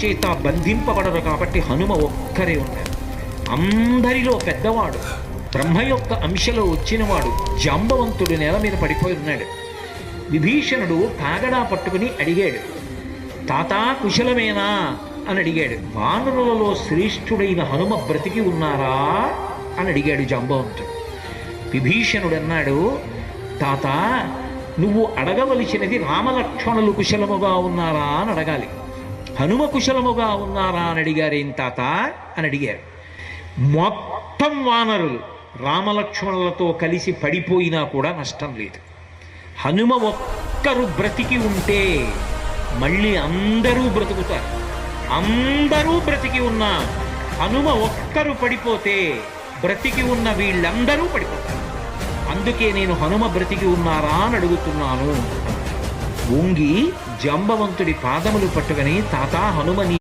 చేత బంధింపబడరు కాబట్టి హనుమ ఒక్కరే ఉన్నారు. అందరిలో పెద్దవాడు, బ్రహ్మ యొక్క అంశలో వచ్చినవాడు జాంబవంతుడు నేల మీద పడిపోయి ఉన్నాడు. విభీషణుడు కాగడా పట్టుకుని అడిగాడు, తాతా కుశలమేనా అని అడిగాడు. వానరులలో శ్రేష్ఠుడైన హనుమ బ్రతికి ఉన్నారా అని అడిగాడు జాంబవంతుడు. విభీషణుడు అన్నాడు, తాత నువ్వు అడగవలసినది రామలక్ష్మణులు కుశలముగా ఉన్నారా అని అడగాలి. హనుమ కుశలముగా ఉన్నారా అని అడిగారేం తాత అని అడిగారు. మొత్తం వానరులు రామలక్ష్మణులతో కలిసి పడిపోయినా కూడా నష్టం లేదు. హనుమ ఒక్కరు బ్రతికి ఉంటే మళ్ళీ అందరూ బ్రతుకుతారు. అందరూ బ్రతికి ఉన్నా హనుమ ఒక్కరు పడిపోతే బ్రతికి ఉన్న వీళ్ళందరూ పడిపోతారు. అందుకే నేను హనుమ బ్రతికి ఉన్నారా అని అడుగుతున్నాను. వంగి జాంబవంతుడి పాదములు పట్టుకుని, తాతా హనుమని